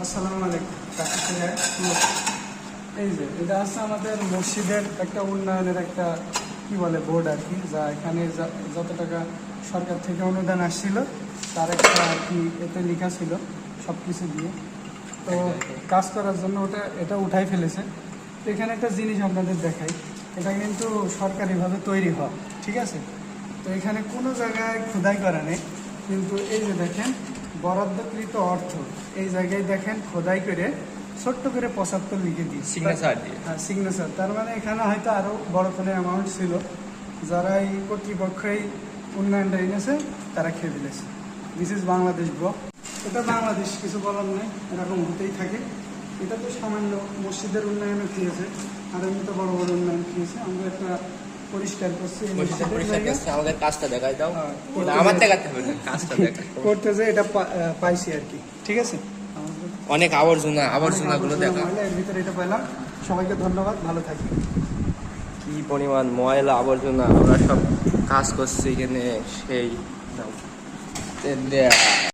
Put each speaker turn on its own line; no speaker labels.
আসসালামু আলাইকুম। এই যে এটা আছে আমাদের মসজিদের একটা উন্নয়নের একটা কি বলে বোর্ড আর কি, যা এখানে যত টাকা সরকার থেকে অনুদান আসছিল তার একটা আর কি এতে লেখা ছিল সব কিছু দিয়ে। তো কাজ করার জন্য এটা উঠাই ফেলেছে। তো এখানে একটা জিনিস আপনাদের দেখাই, এটা কিন্তু সরকারিভাবে তৈরি হয়, ঠিক আছে। তো এখানে কোনো জায়গায় খোদাই করা নেই, কিন্তু এই যে দেখেন বরাদ্দকৃত অর্থ এই জায়গায় দেখেন খোদাই করে ছোট্ট করে ৭৫ লিখে দিই
সিগনেচার দিয়ে।
হ্যাঁ, সিগনেচার। তার মানে এখানে হয়তো আরও বড় কোনো অ্যামাউন্ট ছিল, যারা এই কর্তৃপক্ষই উন্নয়নটা এনেছে তারা খেয়ে ফেলেছে। This is Bangladesh bro. এটা বাংলাদেশ, কিছু বলার নেই, এরকম হতেই থাকে। এটা তো সামান্য মসজিদের উন্নয়নও খেয়েছে, আর এমনি তো বড় বড় উন্নয়ন খেয়েছে। আমরা একটা পরিষ্কার করছি
আমাদের কাজটা দেখাই দাও, আমার দেখাতে হবে না, কাজটা দেখাই
করতে যে এটা পাইছি আর কি, ঠিক আছে।
অনেক আবর্জনা গুলো দেখা,
এর ভিতরে এটা পেলাম। সবাইকে ধন্যবাদ, ভালো থাকি।
কি পরিমাণ ময়লা আবর্জনা, আমরা সব কাজ করছি এখানে সেই